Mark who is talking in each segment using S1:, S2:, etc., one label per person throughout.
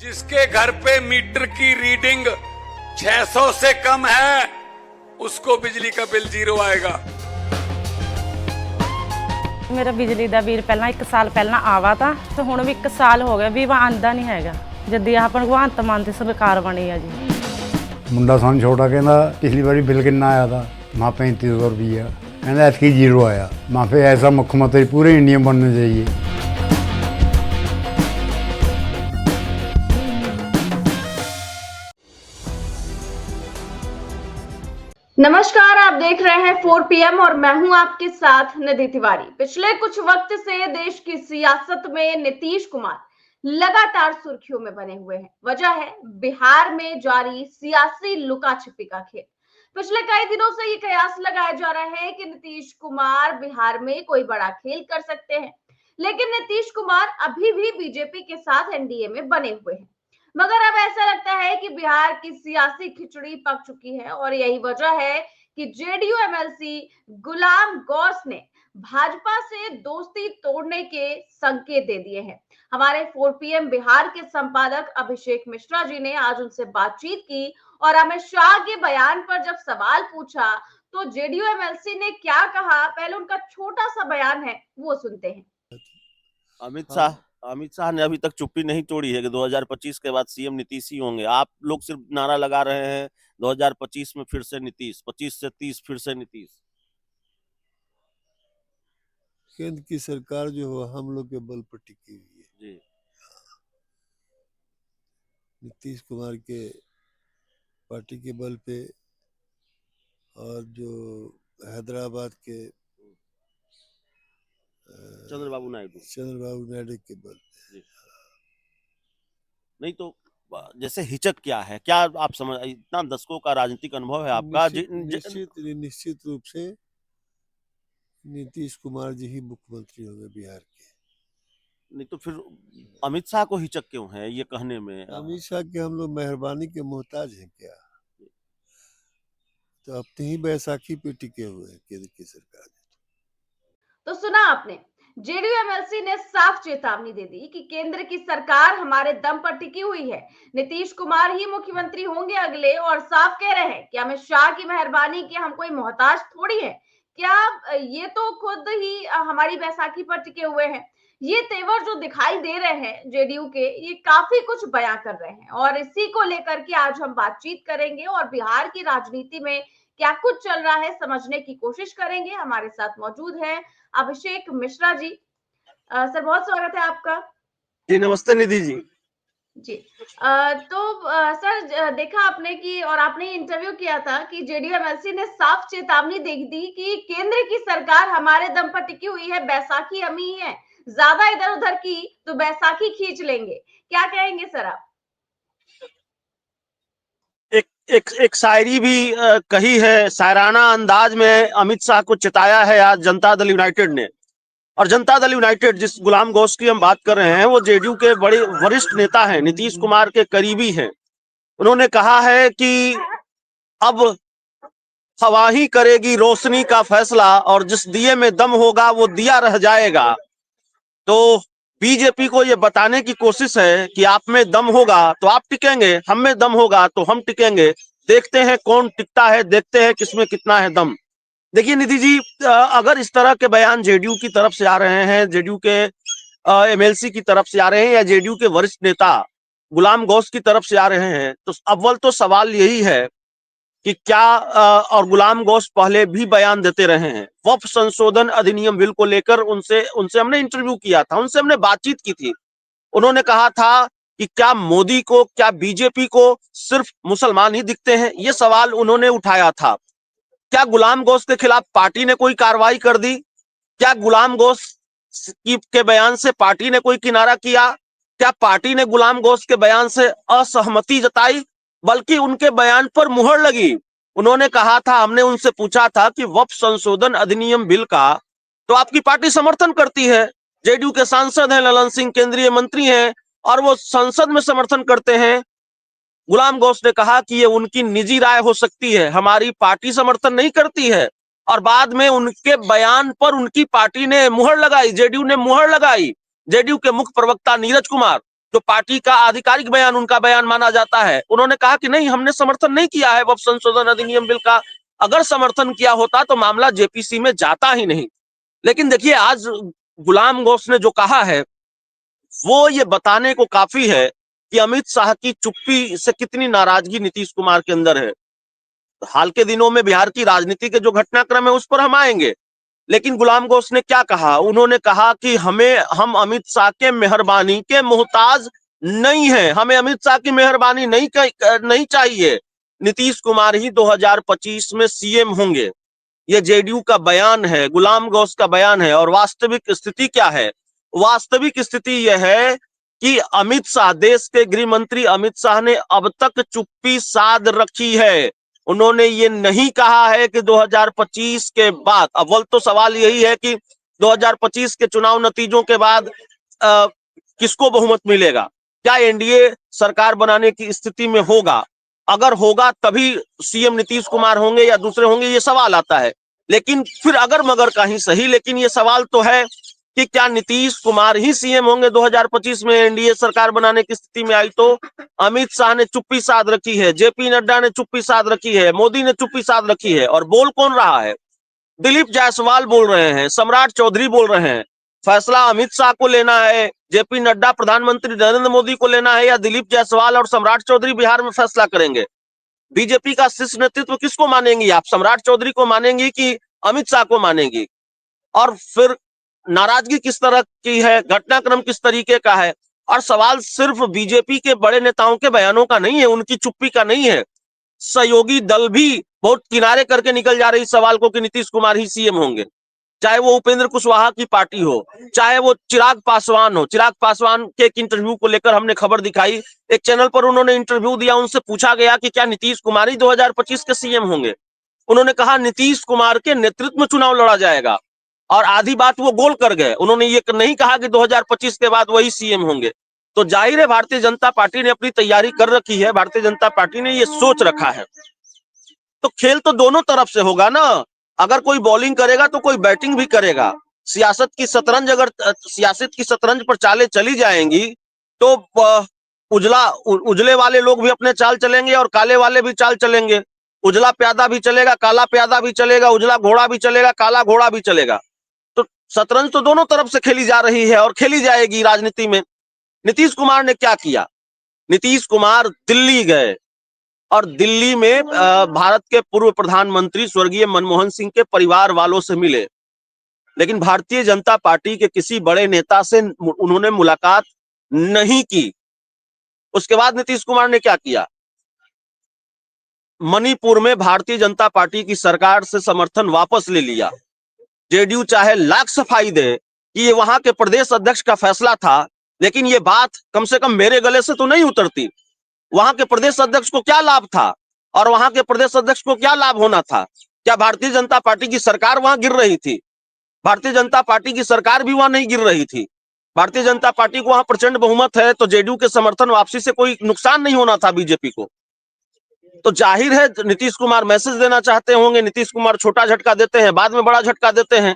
S1: जिसके घर पे मीटर की रीडिंग 600 से कम है उसको बिजली का बिल 0 आएगा।
S2: मेरा बिजली ਦਾ ਬਿੱਲ ਪਹਿਲਾਂ 1 ਸਾਲ ਪਹਿਲਾਂ ਆਵਾ ਤਾਂ ਤੇ ਹੁਣ ਵੀ 1 ਸਾਲ ਹੋ ਗਿਆ ਵੀ ਆਂਦਾ ਨਹੀਂ ਹੈਗਾ ਜਦ ਆਹ ਭਗਵੰਤ ਮਾਨ ਦੀ ਸਰਕਾਰ ਬਣੀ ਆ ਜੀ।
S3: ਮੁੰਡਾ ਸਾਨੂੰ ਛੋਟਾ ਕਹਿੰਦਾ ਪਿਛਲੀ ਵਾਰੀ ਬਿੱਲ ਕਿੰਨਾ ਆਇਆ था माँ 3500 रुपया कहना ऐसी 0 आया। माँ पे ऐसा मुख्यमंत्री पूरे इंडिया में बनना चाहिए।
S4: नमस्कार, आप देख रहे हैं 4 PM और मैं हूं आपके साथ निधि तिवारी। पिछले कुछ वक्त से देश की सियासत में नीतीश कुमार लगातार सुर्खियों में बने हुए हैं। वजह है बिहार में जारी सियासी लुका छिपी का खेल। पिछले कई दिनों से ये कयास लगाया जा रहा है कि नीतीश कुमार बिहार में कोई बड़ा खेल कर सकते हैं, लेकिन नीतीश कुमार अभी भी बीजेपी के साथ एनडीए में बने हुए हैं। मगर अब ऐसा लगता है कि बिहार की सियासी खिचड़ी पक चुकी है और यही वजह है कि जेडीयू एमएलसी गुलाम गौस ने भाजपा से दोस्ती तोड़ने के संकेत दे दिए हैं। हमारे 4 PM बिहार के संपादक अभिषेक मिश्रा जी ने आज उनसे बातचीत की और अमित शाह के बयान पर जब सवाल पूछा तो जेडीयू एमएलसी ने क्या कहा, पहले उनका छोटा सा बयान है वो सुनते हैं।
S5: अमित शाह ने अभी तक चुप्पी नहीं तोड़ी है कि 2025 के बाद सीएम नीतीश ही होंगे। आप लोग सिर्फ नारा लगा रहे हैं 2025 में फिर से नीतीश, 25 से 30 फिर से नीतीश।
S6: केंद्र की सरकार जो हो हम लोग के बल पर टिकी हुई है
S5: जी।
S6: नीतीश कुमार के पार्टी के बल पे और जो हैदराबाद के
S5: चंद्रबाबू नायडू के बल पे। नहीं तो जैसे हिचक क्या है, क्या आप समझ, इतना दशकों का राजनीतिक अनुभव है आपका।
S6: निश्चित रूप से नीतीश कुमार जी ही मुख्यमंत्री होंगे बिहार के।
S5: नहीं तो फिर अमित शाह को हिचक क्यों है ये कहने में?
S6: अमित शाह के हम लोग मेहरबानी के मोहताज हैं क्या? तो अपनी ही बैसाखी पे टिके हुए हैं केंद्र की सरकार।
S4: तो सुना आपने, जेडीयू एमएलसी ने साफ चेतावनी दे दी कि केंद्र की सरकार हमारे दम पर टिकी हुई है, नीतीश कुमार ही मुख्यमंत्री होंगे अगले, और साफ कह रहे हैं कि अमित शाह की मेहरबानी की हम कोई मोहताज थोड़ी है। क्या ये तो खुद ही हमारी बैसाखी पर टिके हुए हैं। ये तेवर जो दिखाई दे रहे हैं जेडीयू के, ये काफी कुछ बयां कर रहे हैं और इसी को लेकर के आज हम बातचीत करेंगे और बिहार की राजनीति में क्या कुछ चल रहा है समझने की कोशिश करेंगे। हमारे साथ मौजूद है अभिषेक मिश्रा जी। सर, बहुत स्वागत है आपका।
S5: जी नमस्ते निधि जी।
S4: जी सर, देखा आपने कि और आपने इंटरव्यू किया था कि जेडीयू एमएलसी ने साफ चेतावनी दे दी कि केंद्र की सरकार हमारे दम पर टिकी हुई है, बैसाखी हम ही है, ज्यादा इधर उधर की तो बैसाखी खींच लेंगे। क्या कहेंगे सर आप?
S5: एक शायरी भी कही है, शायराना अंदाज में अमित शाह को चिताया है आज जनता दल यूनाइटेड ने। और जनता दल यूनाइटेड, जिस गुलाम गौस की हम बात कर रहे हैं, वो जेडीयू के बड़े वरिष्ठ नेता हैं, नीतीश कुमार के करीबी हैं। उन्होंने कहा है कि अब हवा ही करेगी रोशनी का फैसला और जिस दिए में दम होगा वो दिया रह जाएगा। तो बीजेपी को ये बताने की कोशिश है कि आप में दम होगा तो आप टिकेंगे, हम में दम होगा तो हम टिकेंगे। देखते हैं कौन टिकता है, देखते हैं किसमें कितना है दम। देखिए निधि जी, अगर इस तरह के बयान जेडीयू की तरफ से आ रहे हैं, जेडीयू के एमएलसी की तरफ से आ रहे हैं या जेडीयू के वरिष्ठ नेता गुलाम गौस की तरफ से आ रहे हैं, तो अव्वल तो सवाल यही है कि क्या और गुलाम गौस पहले भी बयान देते रहे हैं। वक्फ संशोधन अधिनियम बिल को लेकर उनसे हमने इंटरव्यू किया था, उनसे हमने बातचीत की थी। उन्होंने कहा था कि क्या मोदी को, क्या बीजेपी को सिर्फ मुसलमान ही दिखते हैं, ये सवाल उन्होंने उठाया था। क्या गुलाम गौस के खिलाफ पार्टी ने कोई कार्रवाई कर दी? क्या गुलाम गौस के बयान से पार्टी ने कोई किनारा किया? क्या पार्टी ने गुलाम गौस के बयान से असहमति जताई, बल्कि उनके बयान पर मुहर लगी? उन्होंने कहा था, हमने उनसे पूछा था कि वक्फ संशोधन अधिनियम बिल का तो आपकी पार्टी समर्थन करती है, जेडीयू के सांसद हैं ललन सिंह, केंद्रीय मंत्री हैं और वो संसद में समर्थन करते हैं। गुलाम गौस ने कहा कि ये उनकी निजी राय हो सकती है, हमारी पार्टी समर्थन नहीं करती है। और बाद में उनके बयान पर उनकी पार्टी ने मुहर लगाई, जेडीयू ने मुहर लगाई। जेडीयू के मुख्य प्रवक्ता नीरज कुमार, जो पार्टी का आधिकारिक बयान, उनका बयान माना जाता है, उन्होंने कहा कि नहीं, हमने समर्थन नहीं किया है वक्फ संशोधन अधिनियम बिल का। अगर समर्थन किया होता तो मामला जेपीसी में जाता ही नहीं। लेकिन देखिए, आज गुलाम गौस ने जो कहा है वो ये बताने को काफी है कि अमित शाह की चुप्पी से कितनी नाराजगी नीतीश कुमार के अंदर है। हाल के दिनों में बिहार की राजनीति के जो घटनाक्रम है उस पर हम आएंगे, लेकिन गुलाम गौस ने क्या कहा? उन्होंने कहा कि हम अमित शाह के मेहरबानी के मोहताज नहीं है, हमें अमित शाह की मेहरबानी नहीं चाहिए। नीतीश कुमार ही 2025 में सीएम होंगे, ये जेडीयू का बयान है, गुलाम गौस का बयान है। और वास्तविक स्थिति क्या है? वास्तविक स्थिति यह है कि अमित शाह, देश के गृह मंत्री अमित शाह ने अब तक चुप्पी साध रखी है। उन्होंने ये नहीं कहा है कि 2025 के बाद, अव्वल तो सवाल यही है कि 2025 के चुनाव नतीजों के बाद किसको बहुमत मिलेगा, क्या एनडीए सरकार बनाने की स्थिति में होगा? अगर होगा तभी सीएम नीतीश कुमार होंगे या दूसरे होंगे, ये सवाल आता है। लेकिन फिर अगर मगर का ही सही, लेकिन ये सवाल तो है कि क्या नीतीश कुमार ही सीएम होंगे 2025 में एनडीए सरकार बनाने की स्थिति में आई? तो अमित शाह ने चुप्पी साध रखी है, जेपी नड्डा ने चुप्पी साध रखी है, मोदी ने चुप्पी साध रखी है। और बोल कौन रहा है? दिलीप जायसवाल बोल रहे हैं, सम्राट चौधरी बोल रहे हैं। फैसला अमित शाह को लेना है, जेपी नड्डा प्रधानमंत्री नरेंद्र मोदी को लेना है, या दिलीप जायसवाल और सम्राट चौधरी बिहार में फैसला करेंगे? बीजेपी का शीर्ष नेतृत्व किसको मानेंगी आप? सम्राट चौधरी को मानेंगी कि अमित शाह को मानेंगी? और फिर नाराजगी किस तरह की है, घटनाक्रम किस तरीके का है? और सवाल सिर्फ बीजेपी के बड़े नेताओं के बयानों का नहीं है, उनकी चुप्पी का नहीं है। सहयोगी दल भी बहुत किनारे करके निकल जा रही सवाल को कि नीतीश कुमार ही सीएम होंगे, चाहे वो उपेंद्र कुशवाहा की पार्टी हो, चाहे वो चिराग पासवान हो। चिराग पासवान के एक इंटरव्यू को लेकर हमने खबर दिखाई, एक चैनल पर उन्होंने इंटरव्यू दिया, उनसे पूछा गया कि क्या नीतीश कुमार ही 2025 के सीएम होंगे? उन्होंने कहा नीतीश कुमार के नेतृत्व में चुनाव लड़ा जाएगा, और आधी बात वो गोल कर गए। उन्होंने ये नहीं कहा कि 2025 के बाद वही सीएम होंगे। तो जाहिर है भारतीय जनता पार्टी ने अपनी तैयारी कर रखी है, भारतीय जनता पार्टी ने ये सोच रखा है। तो खेल तो दोनों तरफ से होगा ना, अगर कोई बॉलिंग करेगा तो कोई बैटिंग भी करेगा। सियासत की शतरंज पर चालें चली जाएंगी तो उजले वाले लोग भी अपने चाल चलेंगे और काले वाले भी चाल चलेंगे। उजला प्यादा भी चलेगा, काला प्यादा भी चलेगा, उजला घोड़ा भी चलेगा, काला घोड़ा भी चलेगा। तो शतरंज तो दोनों तरफ से खेली जा रही है और खेली जाएगी राजनीति में। नीतीश कुमार ने क्या किया? नीतीश कुमार दिल्ली गए और दिल्ली में भारत के पूर्व प्रधानमंत्री स्वर्गीय मनमोहन सिंह के परिवार वालों से मिले, लेकिन भारतीय जनता पार्टी के किसी बड़े नेता से उन्होंने मुलाकात नहीं की। उसके बाद नीतीश कुमार ने क्या किया? मणिपुर में भारतीय जनता पार्टी की सरकार से समर्थन वापस ले लिया। जेडीयू चाहे लाख सफाई दे कि ये वहां के प्रदेश अध्यक्ष का फैसला था, लेकिन ये बात कम से कम मेरे गले से तो नहीं उतरती। वहां के प्रदेश अध्यक्ष को क्या लाभ था और वहां के प्रदेश अध्यक्ष को क्या लाभ होना था? क्या भारतीय जनता पार्टी की सरकार वहां गिर रही थी? भारतीय जनता पार्टी की सरकार भी वहां नहीं गिर रही थी। भारतीय जनता पार्टी को वहां प्रचंड बहुमत है, तो जेडीयू के समर्थन वापसी से कोई नुकसान नहीं होना था बीजेपी को। तो जाहिर है नीतीश कुमार मैसेज देना चाहते होंगे। नीतीश कुमार छोटा झटका देते हैं, बाद में बड़ा झटका देते हैं,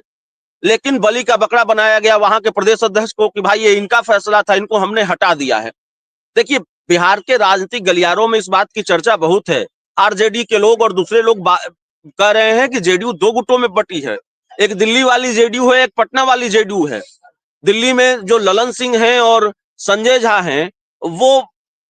S5: लेकिन बलि का बकरा बनाया गया वहां के प्रदेश अध्यक्ष को कि भाई ये इनका फैसला था, इनको हमने हटा दिया है। देखिए, बिहार के राजनीतिक गलियारों में इस बात की चर्चा बहुत है। आरजेडी के लोग और दूसरे लोग कह रहे हैं कि जेडीयू दो गुटों में बटी है, एक दिल्ली वाली जेडीयू है, एक पटना वाली जेडीयू है। दिल्ली में जो ललन सिंह हैं और संजय झा हैं वो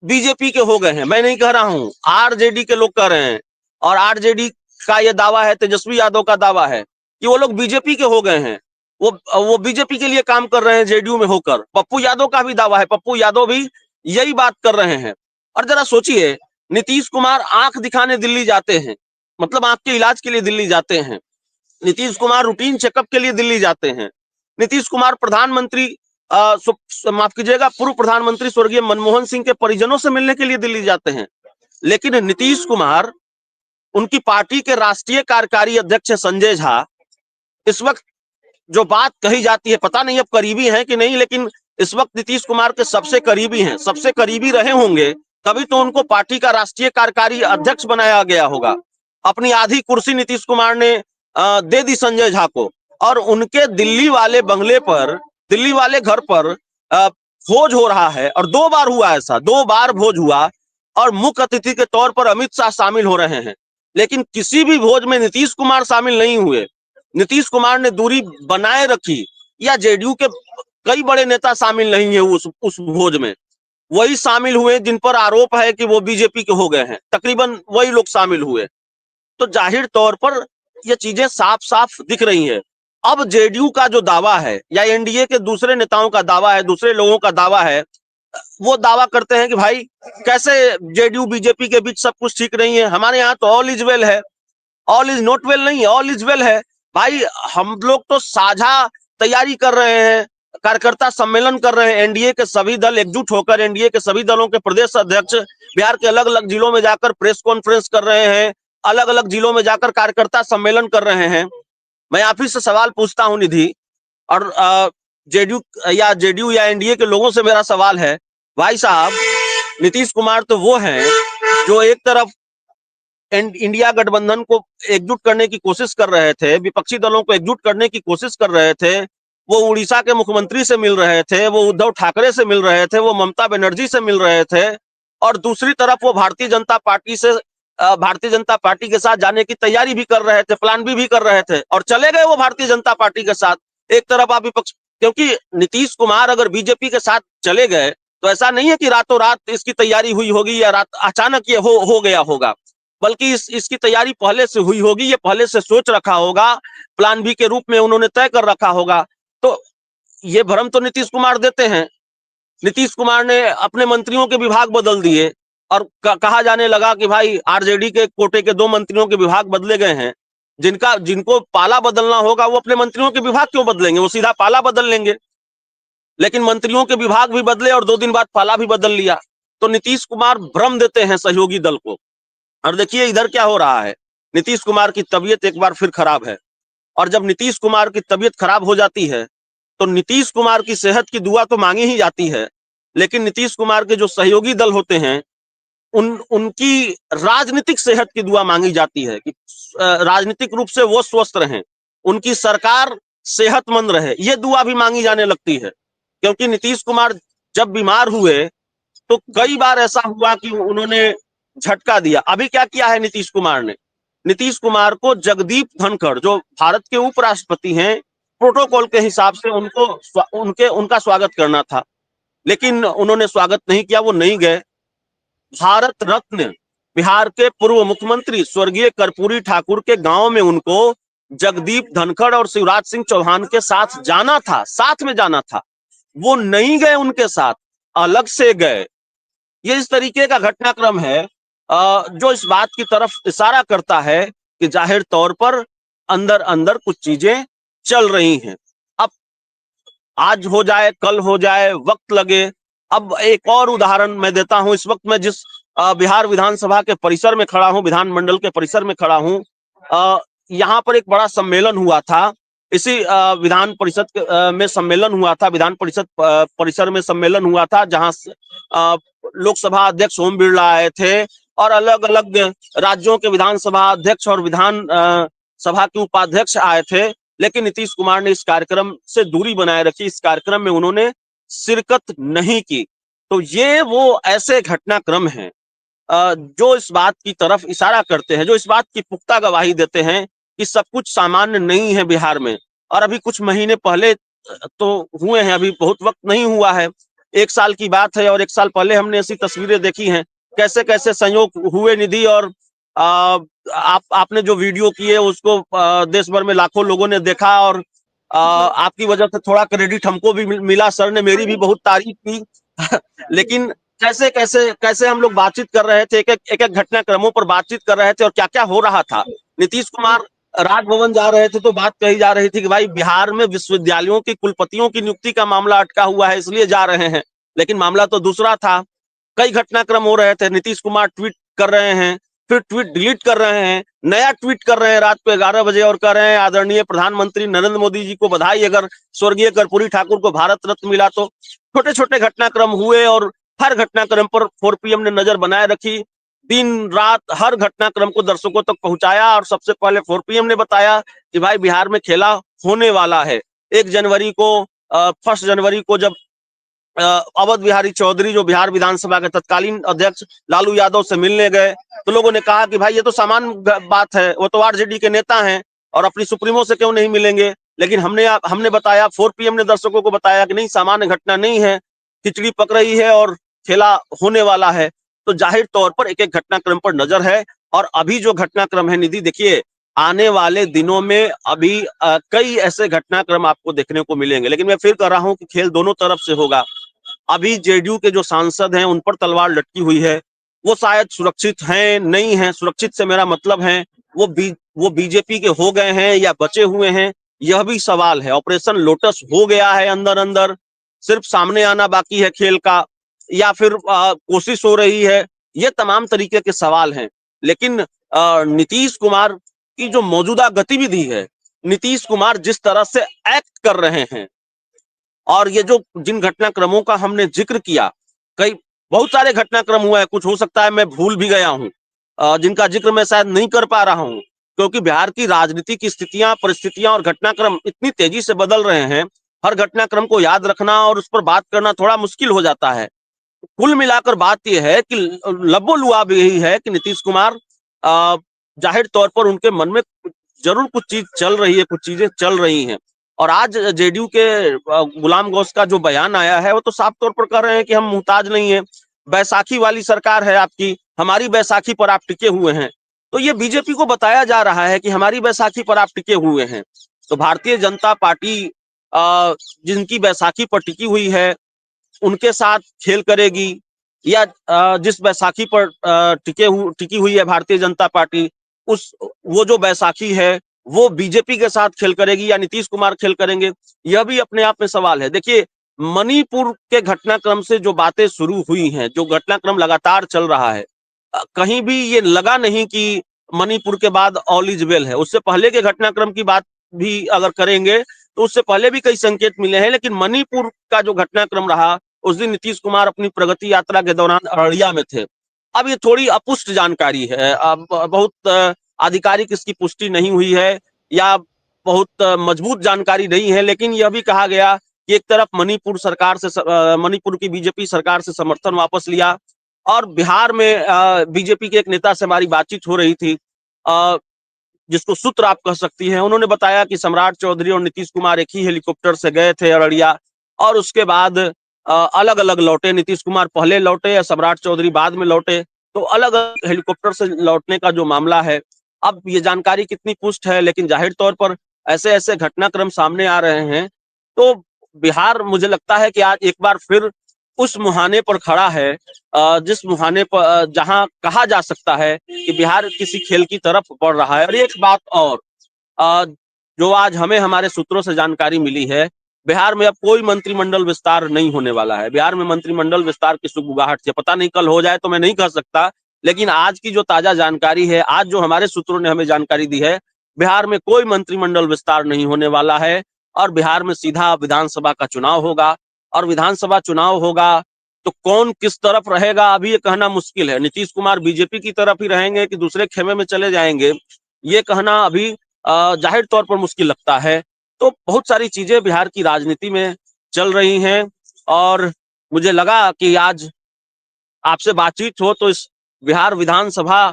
S5: बीजेपी के हो गए हैं। मैं नहीं कह रहा हूं, आरजेडी के लोग कह रहे हैं, और आरजेडी का यह दावा है, तेजस्वी यादव का दावा है कि वो लोग बीजेपी के हो गए हैं, वो बीजेपी के लिए काम कर रहे हैं जेडीयू में होकर। पप्पू यादव का भी दावा है, पप्पू यादव भी यही बात कर रहे हैं। और जरा सोचिए, नीतीश कुमार आंख दिखाने दिल्ली जाते हैं, मतलब आंख के इलाज के लिए दिल्ली जाते हैं। नीतीश कुमार रूटीन चेकअप के लिए दिल्ली जाते हैं। नीतीश कुमार प्रधानमंत्री माफ कीजिएगा, पूर्व प्रधानमंत्री स्वर्गीय मनमोहन सिंह के परिजनों से मिलने के लिए दिल्ली जाते हैं। लेकिन नीतीश कुमार, उनकी पार्टी के राष्ट्रीय कार्यकारी अध्यक्ष संजय झा, इस वक्त जो बात कही जाती है, पता नहीं अब करीबी हैं कि नहीं, लेकिन इस वक्त नीतीश कुमार के सबसे करीबी हैं, सबसे करीबी रहे होंगे, तभी तो उनको पार्टी का राष्ट्रीय कार्यकारी अध्यक्ष बनाया गया होगा। अपनी आधी कुर्सी नीतीश कुमार ने दे दी संजय झा को, और उनके दिल्ली वाले बंगले पर, दिल्ली वाले घर पर भोज हो रहा है, और 2 बार हुआ ऐसा, 2 बार भोज हुआ और मुख्य अतिथि के तौर पर अमित शाह शामिल हो रहे हैं, लेकिन किसी भी भोज में नीतीश कुमार शामिल नहीं हुए। नीतीश कुमार ने दूरी बनाए रखी, या जेडीयू के कई बड़े नेता शामिल नहीं है उस भोज में। वही शामिल हुए जिन पर आरोप है कि वो बीजेपी के हो गए हैं, तकरीबन वही लोग शामिल हुए। तो जाहिर तौर पर ये चीजें साफ साफ दिख रही है। अब जेडीयू का जो दावा है, या एनडीए के दूसरे नेताओं का दावा है, दूसरे लोगों का दावा है, वो दावा करते हैं कि भाई कैसे जेडीयू बीजेपी के बीच सब कुछ ठीक नहीं है, हमारे यहाँ तो ऑल इज वेल है। ऑल इज नॉट वेल नहीं है, ऑल इज वेल है भाई। हम लोग तो साझा तैयारी कर रहे हैं, कार्यकर्ता सम्मेलन कर रहे हैं, एनडीए के सभी दल एकजुट होकर, एनडीए के सभी दलों के प्रदेश अध्यक्ष बिहार के अलग अलग जिलों में जाकर प्रेस कॉन्फ्रेंस कर रहे हैं, अलग अलग जिलों में जाकर कार्यकर्ता सम्मेलन कर रहे हैं। मैं आप ही से सवाल पूछता हूं निधि, और जेडीयू या एनडीए के लोगों से मेरा सवाल है, भाई साहब नीतीश कुमार तो वो हैं जो एक तरफ इंडिया गठबंधन को एकजुट करने की कोशिश कर रहे थे, विपक्षी दलों को एकजुट करने की कोशिश कर रहे थे, वो उड़ीसा के मुख्यमंत्री से मिल रहे थे, वो उद्धव ठाकरे से मिल रहे थे, वो ममता बनर्जी से मिल रहे थे, और दूसरी तरफ वो भारतीय जनता पार्टी के साथ जाने की तैयारी भी कर रहे थे, प्लान भी कर रहे थे, और चले गए वो भारतीय जनता पार्टी के साथ। एक तरफ आप विपक्ष, क्योंकि नीतीश कुमार अगर बीजेपी के साथ चले गए तो ऐसा नहीं है कि रातों रात इसकी तैयारी हुई होगी या रात अचानक ये हो गया होगा, बल्कि इसकी तैयारी पहले से हुई होगी, ये पहले से सोच रखा होगा, प्लान बी के रूप में उन्होंने तय कर रखा होगा। तो ये भ्रम तो नीतीश कुमार देते हैं। नीतीश कुमार ने अपने मंत्रियों के विभाग बदल दिए, और कहा जाने लगा कि भाई आरजेडी के कोटे के 2 मंत्रियों के विभाग बदले गए हैं, जिनको पाला बदलना होगा वो अपने मंत्रियों के विभाग क्यों बदलेंगे, वो सीधा पाला बदल लेंगे। लेकिन मंत्रियों के विभाग भी बदले और 2 दिन बाद पाला भी बदल लिया। तो नीतीश कुमार भ्रम देते हैं सहयोगी दल को। और देखिए इधर क्या हो रहा है, नीतीश कुमार की तबीयत एक बार फिर खराब है, और जब नीतीश कुमार की तबीयत खराब हो जाती है तो नीतीश कुमार की सेहत की दुआ तो मांगी ही जाती है, लेकिन नीतीश कुमार के जो सहयोगी दल होते हैं उनकी राजनीतिक सेहत की दुआ मांगी जाती है कि राजनीतिक रूप से वो स्वस्थ रहें, उनकी सरकार सेहतमंद रहे, ये दुआ भी मांगी जाने लगती है। क्योंकि नीतीश कुमार जब बीमार हुए तो कई बार ऐसा हुआ कि उन्होंने झटका दिया। अभी क्या किया है नीतीश कुमार ने, नीतीश कुमार को जगदीप धनखड़ जो भारत के उपराष्ट्रपति हैं, प्रोटोकॉल के हिसाब से उनका स्वागत करना था, लेकिन उन्होंने स्वागत नहीं किया, वो नहीं गए। भारत रत्न बिहार के पूर्व मुख्यमंत्री स्वर्गीय कर्पूरी ठाकुर के गांव में उनको जगदीप धनखड़ और शिवराज सिंह चौहान के साथ जाना था, साथ में जाना था, वो नहीं गए, उनके साथ अलग से गए। ये इस तरीके का घटनाक्रम है जो इस बात की तरफ इशारा करता है कि जाहिर तौर पर अंदर अंदर कुछ चीजें चल रही हैं। अब आज हो जाए, कल हो जाए, वक्त लगे। अब एक और उदाहरण मैं देता हूं। इस वक्त मैं जिस बिहार विधानसभा के परिसर में खड़ा हूं, विधानमंडल के परिसर में खड़ा हूं, यहाँ पर एक बड़ा सम्मेलन हुआ था। इसी विधान परिषद में सम्मेलन हुआ था, विधान परिषद परिसर में सम्मेलन हुआ था, जहां लोकसभा अध्यक्ष ओम बिरला आए थे और अलग अलग राज्यों के विधानसभा अध्यक्ष और विधान सभा के उपाध्यक्ष आए थे। लेकिन नीतीश कुमार ने इस कार्यक्रम से दूरी बनाए रखी, इस कार्यक्रम में उन्होंने शिरकत नहीं की। तो ये वो ऐसे घटनाक्रम हैं जो इस बात की तरफ इशारा करते हैं, जो इस बात की पुख्ता गवाही देते हैं कि सब कुछ सामान्य नहीं है बिहार में। और अभी कुछ महीने पहले तो हुए हैं, अभी बहुत वक्त नहीं हुआ है, 1 साल की बात है, और 1 साल पहले हमने ऐसी तस्वीरें देखी हैं, कैसे कैसे संयोग हुए निधि। और आपने जो वीडियो किए उसको देश भर में लाखों लोगों ने देखा, और आपकी वजह से थोड़ा क्रेडिट हमको भी मिला, सर ने मेरी भी बहुत तारीफ की। लेकिन कैसे कैसे कैसे हम लोग बातचीत कर रहे थे, एक एक घटनाक्रमों पर बातचीत कर रहे थे, और क्या क्या हो रहा था। नीतीश कुमार राजभवन जा रहे थे तो बात कही जा रही थी कि भाई बिहार में विश्वविद्यालयों की कुलपतियों की नियुक्ति का मामला अटका हुआ है, इसलिए जा रहे हैं, लेकिन मामला तो दूसरा था। कई घटनाक्रम हो रहे थे। नीतीश कुमार ट्वीट कर रहे हैं, फिर ट्वीट डिलीट कर रहे हैं, नया ट्वीट कर रहे हैं रात को 11 बजे और कह रहे हैं आदरणीय प्रधानमंत्री नरेंद्र मोदी जी को बधाई, अगर स्वर्गीय कर्पूरी ठाकुर को भारत रत्न मिला तो। छोटे छोटे घटनाक्रम हुए और हर घटनाक्रम पर 4 PM ने नजर बनाए रखी, दिन रात हर घटनाक्रम को दर्शकों तक पहुंचाया। और सबसे पहले 4 PM ने बताया कि भाई बिहार में खेला होने वाला है। 1 जनवरी को 1 जनवरी को जब अवध बिहारी चौधरी जो बिहार विधानसभा के तत्कालीन अध्यक्ष लालू यादव से मिलने गए, तो लोगों ने कहा कि भाई ये तो सामान्य बात है, वो तो आरजेडी के नेता हैं और अपनी सुप्रीमो से क्यों नहीं मिलेंगे। लेकिन हमने बताया, 4 PM ने दर्शकों को बताया कि नहीं, सामान्य घटना नहीं है, खिचड़ी पक रही है और खेला होने वाला है। तो जाहिर तौर पर एक एक घटनाक्रम पर नजर है। और अभी जो घटनाक्रम है निधि, देखिए आने वाले दिनों में अभी कई ऐसे घटनाक्रम आपको देखने को मिलेंगे। लेकिन मैं फिर कह रहा हूं कि खेल दोनों तरफ से होगा। अभी जेडीयू के जो सांसद हैं उन पर तलवार लटकी हुई है, वो शायद सुरक्षित हैं, नहीं हैं। सुरक्षित से मेरा मतलब है वो बीजेपी के हो गए हैं या बचे हुए हैं, यह भी सवाल है। ऑपरेशन लोटस हो गया है अंदर अंदर, सिर्फ सामने आना बाकी है खेल का, या फिर कोशिश हो रही है। ये तमाम तरीके के सवाल हैं। लेकिन नीतीश कुमार की जो मौजूदा गतिविधि है, नीतीश कुमार जिस तरह से एक्ट कर रहे हैं, और ये जो जिन घटनाक्रमों का हमने जिक्र किया, कई बहुत सारे घटनाक्रम हुआ है, कुछ हो सकता है मैं भूल भी गया हूं, जिनका जिक्र मैं शायद नहीं कर पा रहा हूं, क्योंकि बिहार की राजनीति की स्थितियां, परिस्थितियां और घटनाक्रम इतनी तेजी से बदल रहे हैं, हर घटनाक्रम को याद रखना और उस पर बात करना थोड़ा मुश्किल हो जाता है। कुल मिलाकर बात यह है कि लबो-लुआब यही है कि नीतीश कुमार जाहिर तौर पर उनके मन में जरूर कुछ चीज चल रही है, कुछ चीजें चल रही हैं। और आज जेडीयू के गुलाम गौस का जो बयान आया है, वो तो साफ तौर पर कह रहे हैं कि हम मुहताज नहीं है, बैसाखी वाली सरकार है आपकी, हमारी बैसाखी पर आप टिके हुए हैं। तो ये बीजेपी को बताया जा रहा है कि हमारी बैसाखी पर आप टिके हुए हैं। तो भारतीय जनता पार्टी जिनकी बैसाखी पर टिकी हुई है, उनके साथ खेल करेगी, या जिस बैसाखी पर टिकी हुई है भारतीय जनता पार्टी, वो जो बैसाखी है वो बीजेपी के साथ खेल करेगी या नीतीश कुमार खेल करेंगे, यह भी अपने आप में सवाल है। देखिए, मणिपुर के घटनाक्रम से जो बातें शुरू हुई हैं, जो घटनाक्रम लगातार चल रहा है, कहीं भी ये लगा नहीं कि मणिपुर के बाद ऑल इज वेल है। उससे पहले के घटनाक्रम की बात भी अगर करेंगे तो उससे पहले भी कई संकेत मिले हैं, लेकिन मणिपुर का जो घटनाक्रम रहा, उस दिन नीतीश कुमार अपनी प्रगति यात्रा के दौरान अररिया में थे। अब ये थोड़ी अपुष्ट जानकारी है, अब बहुत आधिकारिक इसकी पुष्टि नहीं हुई है, या बहुत मजबूत जानकारी नहीं है। लेकिन यह भी कहा गया कि एक तरफ मणिपुर की बीजेपी सरकार से समर्थन वापस लिया, और बिहार में बीजेपी के एक नेता से हमारी बातचीत हो रही थी, जिसको सूत्र आप कह सकती हैं। उन्होंने बताया कि सम्राट चौधरी और नीतीश कुमार एक ही हेलीकॉप्टर से गए थे अररिया, और उसके बाद अलग अलग लौटे। नीतीश कुमार पहले लौटे या सम्राट चौधरी बाद में लौटे, तो अलग अलग हेलीकॉप्टर से लौटने का जो मामला है, अब ये जानकारी कितनी पुष्ट है, लेकिन जाहिर तौर पर ऐसे ऐसे घटनाक्रम सामने आ रहे हैं। तो बिहार, मुझे लगता है कि आज एक बार फिर उस मुहाने पर खड़ा है, जिस मुहाने पर जहां कहा जा सकता है कि बिहार किसी खेल की तरफ बढ़ रहा है। और एक बात और, जो आज हमें हमारे सूत्रों से जानकारी मिली है, बिहार में अब कोई मंत्रिमंडल विस्तार नहीं होने वाला है। बिहार में मंत्रिमंडल विस्तार की सुगबुगाहट है, पता नहीं कल हो जाए तो मैं नहीं कह सकता, लेकिन आज की जो ताजा जानकारी है, आज जो हमारे सूत्रों ने हमें जानकारी दी है, बिहार में कोई मंत्रिमंडल विस्तार नहीं होने वाला है, और बिहार में सीधा विधानसभा का चुनाव होगा। और विधानसभा चुनाव होगा तो कौन किस तरफ रहेगा, अभी ये कहना मुश्किल है। नीतीश कुमार बीजेपी की तरफ ही रहेंगे कि दूसरे खेमे में चले जाएंगे, ये कहना अभी जाहिर तौर पर मुश्किल लगता है। तो बहुत सारी चीजें बिहार की राजनीति में चल रही हैं, और मुझे लगा कि आज आपसे बातचीत हो तो इस बिहार विधानसभा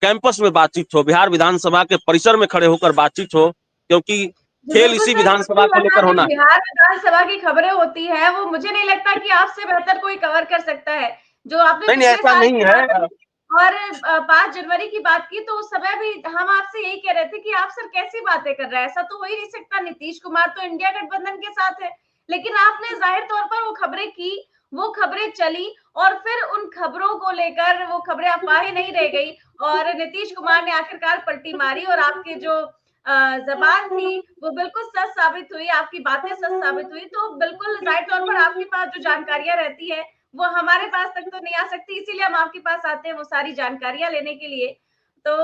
S5: कैंपस में बातचीत हो, बिहार विधानसभा के परिसर में खड़े होकर बातचीत हो, क्योंकि खेल इसी विधानसभा को लेकर होना है।
S4: बिहार विधानसभा की खबरें होती है, वो मुझे नहीं लगता कि आपसे बेहतर कोई कवर कर सकता है। जो आपने
S5: नहीं,
S4: पिछले
S5: ऐसा
S4: साल
S5: नहीं है।
S4: और 5 जनवरी की बात की, तो उस समय भी हम आपसे यही कह रहे थे कि आप सर कैसी बातें कर रहे हैं, ऐसा तो हो ही नहीं सकता, नीतीश कुमार तो इंडिया गठबंधन के साथ है। लेकिन आपने जाहिर तौर पर वो खबरें की, वो खबरें चली, और फिर उन खबरों को लेकर वो खबरें अफवाहें नहीं रह गई, और नीतीश कुमार ने आखिरकार पलटी मारी, और आपकी जो जबान थी वो बिल्कुल सच साबित हुई, आपकी बातें सच साबित हुई। तो बिल्कुल जाहिर तौर पर आपके पास जो जानकारियां रहती है वो हमारे पास तक तो नहीं आ सकती, इसीलिए हम आपके पास आते हैं वो सारी जानकारियां लेने के लिए। तो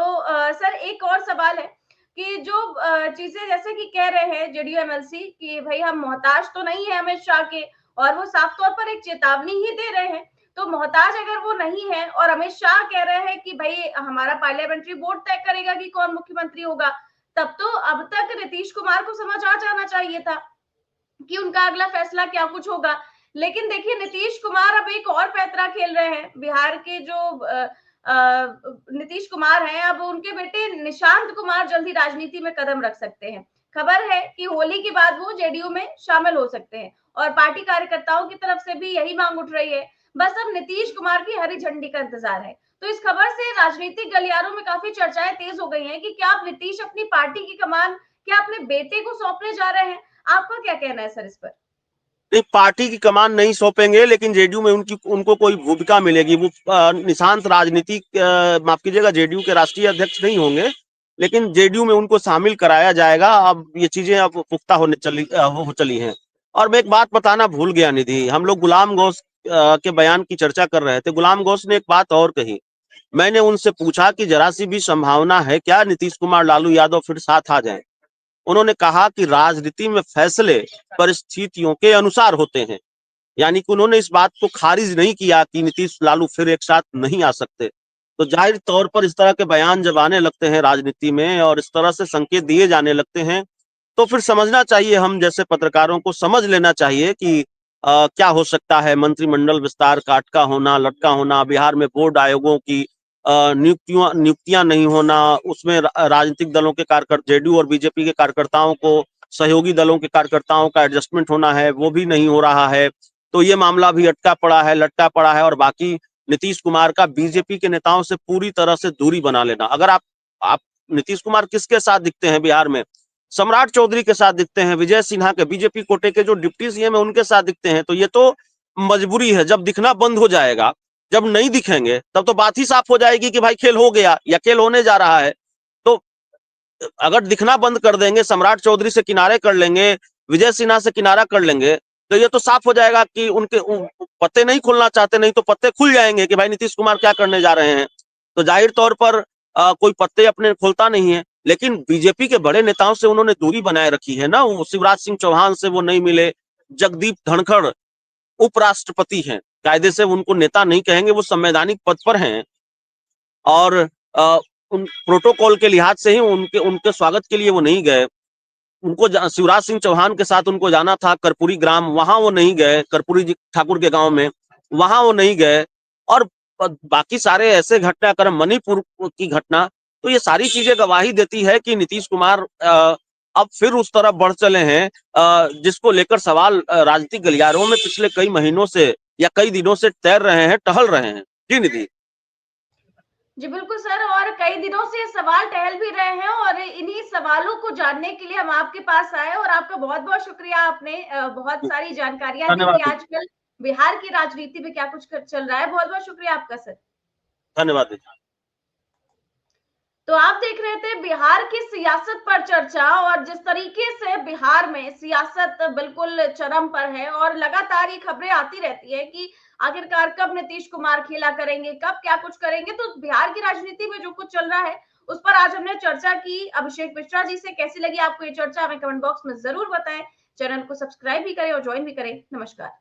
S4: सर, एक और सवाल है कि जो चीजें जैसे कि कह रहे हैं जेडीयू एमएलसी कि भाई हम मोहताज तो नहीं है अमित शाह के, और वो साफ तौर पर एक चेतावनी ही दे रहे हैं। तो मोहताज अगर वो नहीं है, और अमित शाह कह रहे हैं कि भाई हमारा पार्लियामेंट्री बोर्ड तय करेगा कि कौन मुख्यमंत्री होगा, तब तो अब तक नीतीश कुमार को समझ आ जाना चाहिए था कि उनका अगला फैसला क्या कुछ होगा। लेकिन देखिए नीतीश कुमार अब एक और पैंतरा खेल रहे हैं। बिहार के जो नीतीश कुमार हैं, अब उनके बेटे निशांत कुमार जल्द ही राजनीति में कदम रख सकते हैं। खबर है कि होली के बाद वो जेडीयू में शामिल हो सकते हैं और पार्टी कार्यकर्ताओं की तरफ से भी यही मांग उठ रही है। बस अब नीतीश कुमार की हरी झंडी का इंतजार है। तो इस खबर से राजनीतिक गलियारों में काफी चर्चाएं तेज हो गई हैं कि क्या अब नीतीश अपनी पार्टी की कमान क्या अपने बेटे को सौंपने जा रहे हैं? आपका क्या कहना है सर इस पर?
S5: नहीं, पार्टी की कमान नहीं सौंपेंगे, लेकिन जेडीयू में उनको कोई भूमिका मिलेगी। वो निशांत राजनीतिक माफ कीजिएगा, जेडीयू के राष्ट्रीय अध्यक्ष नहीं होंगे, लेकिन जेडीयू में उनको शामिल कराया जाएगा। अब ये चीजें अब पुख्ता हो चली हैं। और मैं एक बात बताना भूल गया निधि, हम लोग गुलाम गौस के बयान की चर्चा कर रहे थे। गुलाम गौस ने एक बात और कही। मैंने उनसे पूछा कि जरा सी भी संभावना है क्या नीतीश कुमार लालू यादव फिर साथ आ जाएं? उन्होंने कहा कि राजनीति में फैसले परिस्थितियों के अनुसार होते हैं। यानी कि उन्होंने इस बात को खारिज नहीं किया कि नीतीश लालू फिर एक साथ नहीं आ सकते। तो जाहिर तौर पर इस तरह के बयान जब आने लगते हैं राजनीति में और इस तरह से संकेत दिए जाने लगते हैं, तो फिर समझना चाहिए, हम जैसे पत्रकारों को समझ लेना चाहिए कि क्या हो सकता है। मंत्रिमंडल विस्तार का अटका होना, लटका होना, बिहार में बोर्ड आयोगों की नियुक्तियां नहीं होना, उसमें राजनीतिक दलों के कार्यकर्ता, जेडीयू और बीजेपी के कार्यकर्ताओं को सहयोगी दलों के कार्यकर्ताओं का एडजस्टमेंट होना है, वो भी नहीं हो रहा है। तो ये मामला भी अटका पड़ा है, लटका पड़ा है। और बाकी नीतीश कुमार का बीजेपी के नेताओं से पूरी तरह से दूरी बना लेना। अगर आप नीतीश कुमार किसके साथ दिखते हैं बिहार में? सम्राट चौधरी के साथ दिखते हैं, विजय सिन्हा के, बीजेपी कोटे के जो डिप्टी सीएम है उनके साथ दिखते हैं। तो ये तो मजबूरी है। जब दिखना बंद हो जाएगा, जब नहीं दिखेंगे, तब तो बात ही साफ हो जाएगी कि भाई खेल हो गया या खेल होने जा रहा है। तो अगर दिखना बंद कर देंगे, सम्राट चौधरी से किनारे कर लेंगे, विजय सिन्हा से किनारा कर लेंगे, तो ये तो साफ हो जाएगा कि उनके पत्ते नहीं खुलना चाहते। नहीं तो पत्ते खुल जाएंगे कि भाई नीतीश कुमार क्या करने जा रहे हैं। तो जाहिर तौर पर कोई पत्ते अपने खोलता नहीं है। लेकिन बीजेपी के बड़े नेताओं से उन्होंने दूरी बनाए रखी है ना। वो शिवराज सिंह चौहान से वो नहीं मिले। जगदीप धनखड़ उपराष्ट्रपति हैं, कायदे से उनको नेता नहीं कहेंगे, वो संवैधानिक पद पर हैं। और उन प्रोटोकॉल के लिहाज से ही उनके स्वागत के लिए वो नहीं गए। उनको शिवराज सिंह चौहान के साथ उनको जाना था कर्पूरी ग्राम, वहां वो नहीं गए। कर्पूरी जी ठाकुर के गांव में, वहां वो नहीं गए। और बाकी सारे ऐसे घटनाक्रम, मणिपुर की घटना, तो ये सारी चीजें गवाही देती है कि नीतीश कुमार अब फिर उस तरफ बढ़ चले हैं जिसको लेकर सवाल राजनीतिक गलियारों में पिछले कई महीनों से या कई दिनों से तैर रहे हैं, टहल रहे हैं। जी निधि।
S4: जी बिल्कुल सर, और कई दिनों से सवाल टहल भी रहे हैं और इन्हीं सवालों को जानने के लिए हम आपके पास आए और आपका बहुत बहुत शुक्रिया। आपने बहुत सारी जानकारियां दी कि
S5: धन्यवाद।
S4: आजकल बिहार की राजनीति में क्या कुछ चल रहा है। बहुत बहुत शुक्रिया आपका सर।
S5: धन्यवाद।
S4: तो आप देख रहे थे बिहार की सियासत पर चर्चा, और जिस तरीके से बिहार में सियासत बिल्कुल चरम पर है और लगातार ये खबरें आती रहती है कि आखिरकार कब नीतीश कुमार खेला करेंगे, कब क्या कुछ करेंगे। तो बिहार की राजनीति में जो कुछ चल रहा है उस पर आज हमने चर्चा की अभिषेक मिश्रा जी से। कैसी लगी आपको ये चर्चा, हमें कमेंट बॉक्स में जरूर बताएं। चैनल को सब्सक्राइब भी करें और ज्वाइन भी करें। नमस्कार।